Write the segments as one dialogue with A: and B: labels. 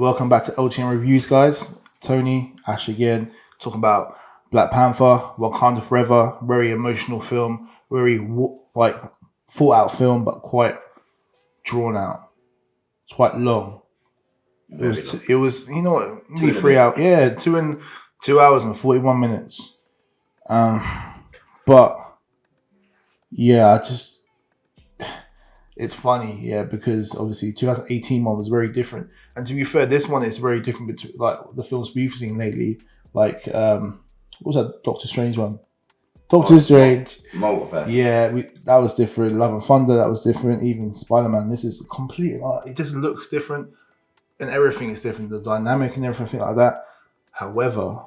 A: Welcome back to LTN Reviews, guys. Tony, Ash again, talking about Black Panther, Wakanda Forever. Very emotional film, very thought out film, but quite drawn out. It's quite long. It was you know what, maybe 3 hours. Yeah, 2 hours and 41 minutes. But yeah, it's funny, yeah, because obviously 2018 one was very different, and to be fair, this one is very different between like the films we've seen lately. Like, what was that Doctor Strange one? Doctor Strange,
B: Multiverse.
A: Yeah, that was different. Love and Thunder, that was different. Even Spider-Man, this is completely it just looks different, and everything is different. The dynamic and everything like that. However,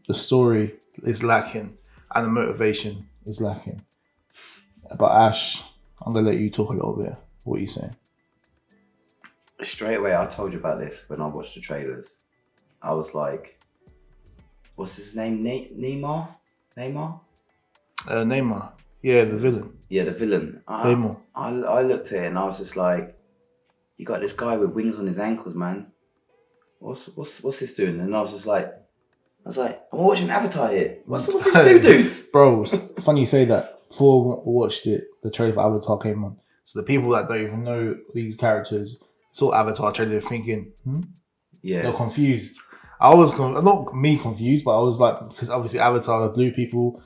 A: the story is lacking, and the motivation is lacking. But Ash, I'm gonna let you talk a little bit. What are you saying?
B: Straight away, I told you about this when I watched the trailers. I was like, "What's his name? Neymar?
A: Neymar. Yeah, the villain.
B: Yeah, the villain.
A: Neymar.
B: I looked at it and I was just like, "You got this guy with wings on his ankles, man. What's this doing?" And I was like, "I'm watching Avatar here. What's these blue dudes?"
A: Bro, it's funny you say that. Before we watched it, the trailer for Avatar came on. So the people that don't even know these characters saw Avatar trailer thinking,
B: Yeah,
A: they're confused. I was not me confused, but I was like, because obviously Avatar are blue people.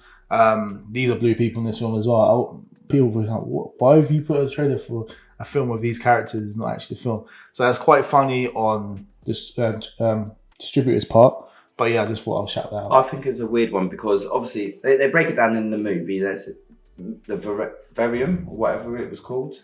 A: These are blue people in this film as well. People were like, why have you put a trailer for a film with these characters, not actually a film? So that's quite funny on this distributor's part. But yeah, I just thought I'll shout that out.
B: I think it's a weird one because obviously they break it down in the movie. That's the Varium, or whatever it was called.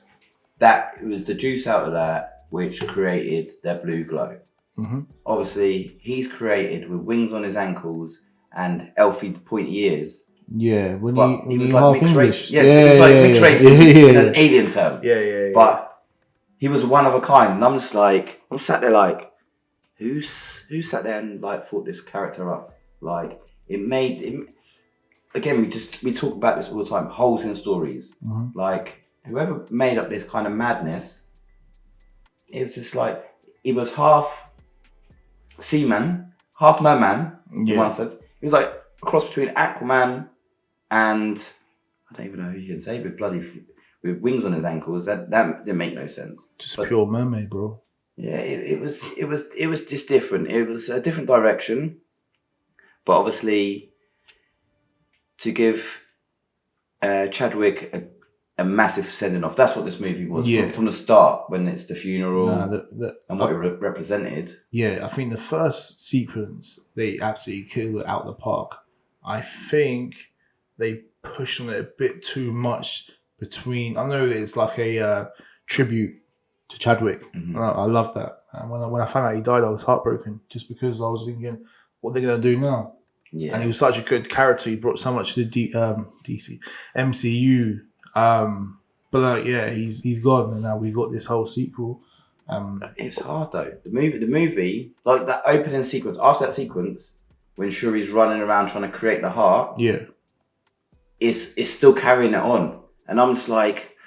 B: That it was the juice out of that which created their blue glow.
A: Mm-hmm.
B: Obviously, he's created with wings on his ankles and elfy pointy ears.
A: Yeah, when
B: he was
A: he
B: like
A: half
B: mixed race.
A: English.
B: Yes, he was like mixed race in an alien term.
A: Yeah.
B: But he was one of a kind. And I'm sat there like, who sat there and like thought this character up? Like it made him. Again, we talk about this all the time. Holes in stories.
A: Mm-hmm.
B: Like whoever made up this kind of madness, it was just like he was half seaman, half merman.
A: Yeah.
B: One said he was like a cross between Aquaman and I don't even know who you can say with wings on his ankles. That didn't make no sense.
A: Just pure mermaid, bro.
B: Yeah, it was just different. It was a different direction, but obviously to give Chadwick a massive sending off. That's what this movie was from the start when it's the funeral and what it represented.
A: Yeah, I think the first sequence they absolutely killed it out of the park. I think they pushed on it a bit too much between. I know it's like a tribute to Chadwick.
B: Mm-hmm.
A: I love that. And when I found out he died, I was heartbroken just because I was thinking, what are they gonna do now?
B: Yeah.
A: And he was such a good character. He brought so much to the DC MCU. But he's gone, and now we got this whole sequel.
B: It's hard though. The movie, like that opening sequence. After that sequence, when Shuri's running around trying to create the heart, it's still carrying it on, and I'm just like,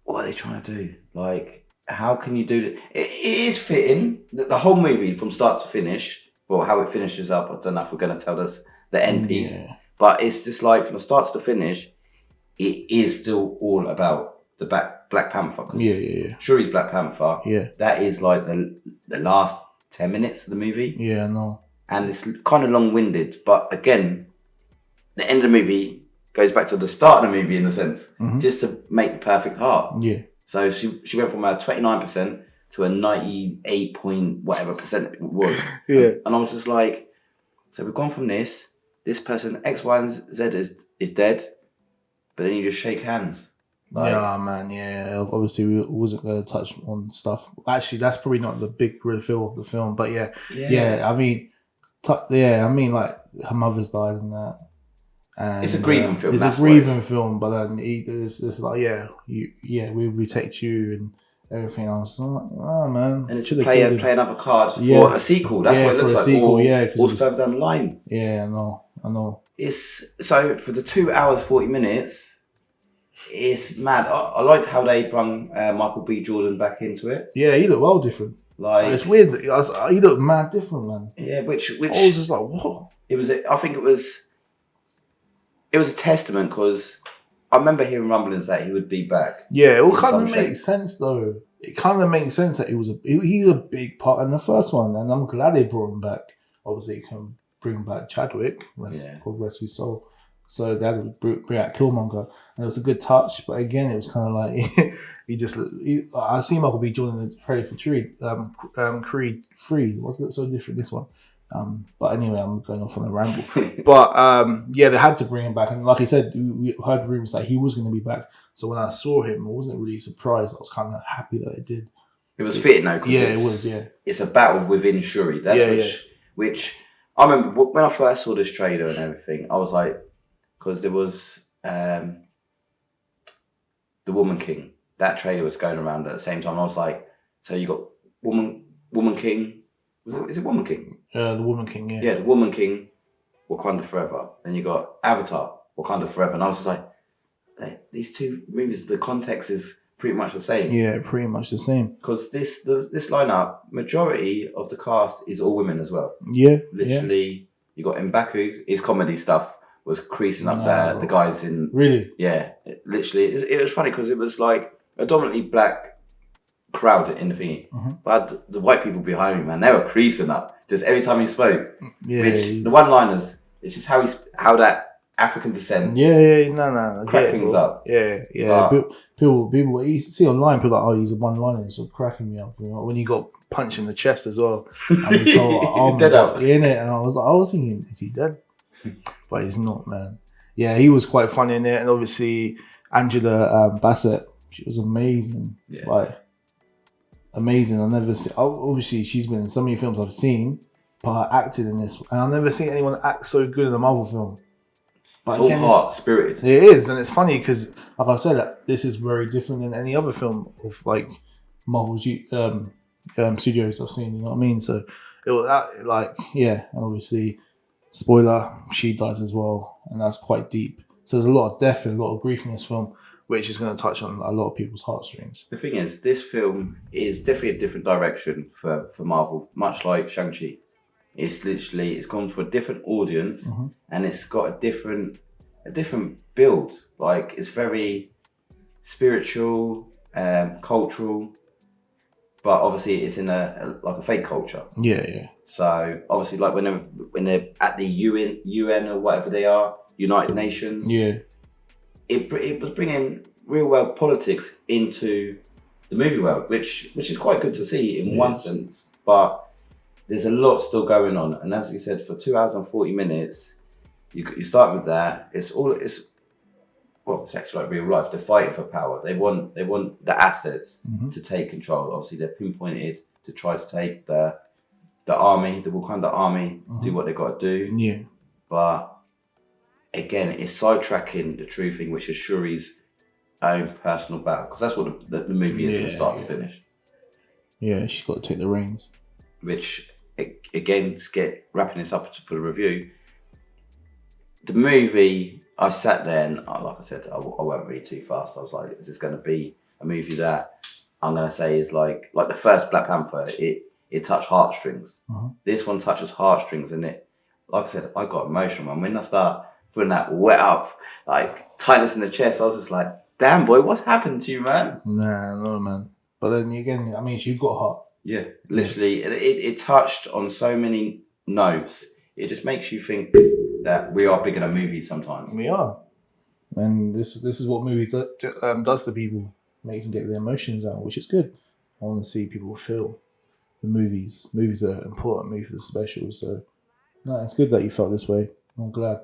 B: what are they trying to do? Like, how can you do that? It is fitting. The whole movie from start to finish, or how it finishes up. I don't know if we're going to tell us the end piece, but it's just like from the start to the finish, it is still all about the Black Panther. Shuri's Black Panther.
A: Yeah.
B: That is like the last 10 minutes of the movie.
A: Yeah, no.
B: And it's kind of long-winded, but again, the end of the movie goes back to the start of the movie in a sense, just to make the perfect heart.
A: Yeah.
B: So she went from a 29% to a 98 point whatever percent it was.
A: Yeah.
B: And I was just like, so we've gone from this person X, Y, and Z is dead, but then you just shake hands. Like,
A: yeah, man. Yeah. Obviously, we wasn't going to touch on stuff. Actually, that's probably not the big reveal of the film, but yeah. I mean, like her mother's died and that. And,
B: it's a grieving film.
A: It's a grieving film, but then it's like, we protect you and everything else. I'm like, oh man.
B: And it's play another card for a sequel. That's what it looks like.
A: Sequel,
B: or further down the line.
A: Yeah, I know.
B: It's so for the 2 hours 40 minutes. it's mad. I liked how they brought Michael B. Jordan back into it.
A: Yeah, he looked well different. Like it's weird. He looked mad different, man.
B: Yeah, which I
A: was just like, what?
B: It was. I think it was a testament because I remember hearing rumblings that he would be back.
A: Yeah, it all kind of makes sense though. It kind of makes sense that he was a big part in the first one, and I'm glad they brought him back. Obviously, he can bring back Chadwick, God rest his soul. So they had to bring out Killmonger, and it was a good touch. But again, it was kind of like I see Michael B. Jordan in the trailer for Creed 3. What's it so different this one? But anyway, I'm going off on a ramble. But yeah, they had to bring him back, and like I said, we heard rumors that he was going to be back. So when I saw him, I wasn't really surprised. I was kind of happy that it did.
B: It was fitting though.
A: Yeah, it was. Yeah,
B: it's a battle within Shuri. That's which I remember when I first saw this trailer and everything. I was like, because there was the Woman King. That trailer was going around at the same time. I was like, so you got Woman King. Is it Woman King?
A: The Woman King, yeah.
B: Yeah, the Woman King, Wakanda Forever. Then you got Avatar, Wakanda Forever. And I was just like, these two movies, the context is pretty much the same.
A: Yeah, pretty much the same.
B: Because this lineup, majority of the cast is all women as well.
A: Yeah.
B: Literally, you got M'Baku, his comedy stuff was creasing up there. The guys in...
A: Really?
B: Yeah. Literally, it was funny because it was like a dominantly black crowd in the thingy. Mm-hmm. But the white people behind me, man, they were creasing up just every time he spoke.
A: Yeah.
B: Which, the one-liners, it's just how that African descent.
A: No.
B: Crack things up.
A: Yeah. People, you see online, people are like, oh, he's a one-liner, so cracking me up. You know, when he got punched in the chest as well. I was so,
B: dead up.
A: In it, and I was thinking, is he dead? But he's not, man. Yeah, he was quite funny in it, and obviously Angela Bassett, she was amazing.
B: Yeah.
A: Like, amazing. I've never seen. Obviously, she's been in so many films I've seen, but I acted in this, and I've never seen anyone act so good in a Marvel film.
B: But it's all heart-spirited.
A: It is, and it's funny because, like I said, this is very different than any other film of like Marvel studios I've seen. You know what I mean? So it was and obviously, spoiler, she dies as well, and that's quite deep. So there's a lot of death and a lot of grief in this film, which is going to touch on a lot of people's heartstrings.
B: The thing is, this film is definitely a different direction for Marvel, much like Shang-Chi. It's gone for a different audience, mm-hmm. and it's got a different build. Like, it's very spiritual, cultural, but obviously it's in a fake culture.
A: Yeah.
B: So obviously, like when they're at the UN or whatever they are, United Nations.
A: Yeah.
B: It was bringing real world politics into the movie world, which is quite good to see in one sense, but there's a lot still going on. And as we said, for 2 hours and 40 minutes, you start with that. It's actually like real life. They're fighting for power. They want the assets mm-hmm. to take control. Obviously, they're pinpointed to try to take the army, the Wakanda army, mm-hmm. do what they got to do.
A: Yeah.
B: But again, it's sidetracking the true thing, which is Shuri's own personal battle, because that's what the movie is from start to finish. Yeah,
A: she's got to take the reins.
B: Which, again, wrapping this up for the review, the movie, I sat there and, like I said, I won't read too fast. I was like, is this going to be a movie that I'm going to say is like the first Black Panther, it touched heartstrings. Uh-huh. This one touches heartstrings, and it, like I said, I got emotional, man. When I start feeling that wet up, like tightness in the chest, I was just like, damn, boy, what's happened to you, man?
A: Nah, no, man. But then again, I mean, you've got heart.
B: Yeah, literally, it touched on so many notes. It just makes you think that we are bigger than movies sometimes.
A: We are. And this is what movies does to people. Makes them get their emotions out, which is good. I want to see people feel the movies. Movies are important. Movies are special. So, no, it's good that you felt this way. I'm glad.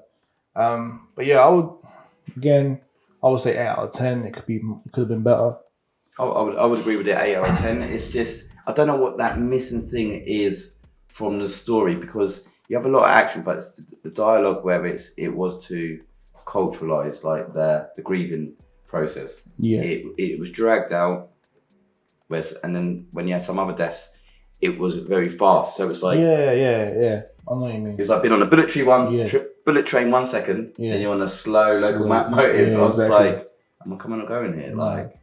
A: But yeah, I would say 8 out of 10. It could have been better.
B: I would agree with it. 8 out of 10. It's just, I don't know what that missing thing is from the story, because you have a lot of action, but it's the dialogue where it was too culturalized, like the grieving process.
A: Yeah.
B: It was dragged out, and then when you had some other deaths, it was very fast. So it's like
A: yeah. I know what you mean.
B: It was like being on a bullet train 1 second, then you're on a slow local motive. I was exactly. Like, am I coming or going here?
A: No.
B: Like,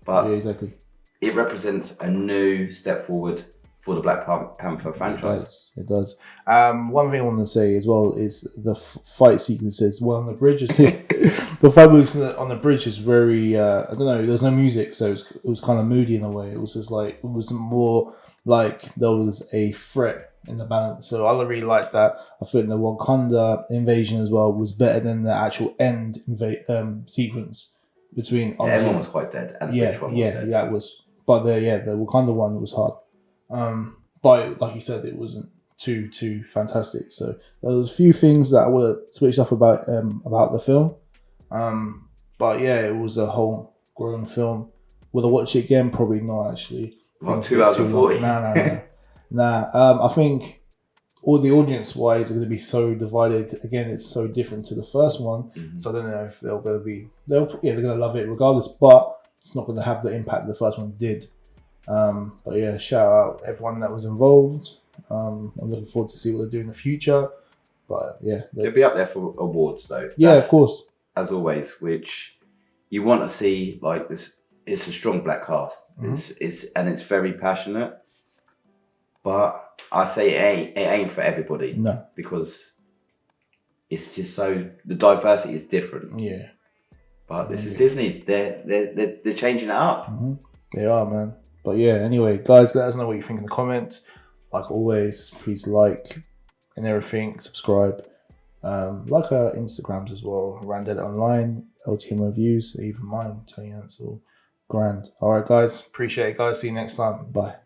B: but
A: yeah, exactly.
B: It represents a new step forward for the Black Panther franchise.
A: It does. One thing I want to say as well is the fight sequences. Well, on the bridge, the fight moves on the bridge is very. I don't know. There's no music, so it was kind of moody in a way. It was just like it was more like there was a threat in the balance. So I really like that. I think the Wakanda invasion as well was better than the actual end sequence between.
B: The end one was quite dead, and the bridge one was dead.
A: Yeah, that was. But the Wakanda one was hard. But like you said, it wasn't too fantastic. So there was a few things that I would have switched up about the film. But yeah, it was a whole grown film. Would I watch it again? Probably not actually.
B: Well, 2 hours and 40.
A: Nah. I think all the audience wise are going to be so divided. Again, it's so different to the first one.
B: Mm-hmm.
A: So I don't know if they're going to love it regardless, but it's not going to have the impact the first one did. But yeah, shout out everyone that was involved. I'm looking forward to see what they do in the future. But yeah,
B: it'll be up there for awards though.
A: Yeah, of course,
B: as always. Which you want to see, like this. It's a strong black cast. Mm-hmm. It's very passionate. But I say it ain't for everybody.
A: No,
B: because it's just so the diversity is different.
A: Yeah,
B: but this is Disney. They're changing it up.
A: Mm-hmm. They are, man. But yeah, anyway, guys, let us know what you think in the comments. Like always, please like and everything, subscribe. Like our Instagrams as well, Randed Online, LTN Reviews, even mine, Tony Ansel, Grand. All right, guys, appreciate it, guys. See you next time. Bye.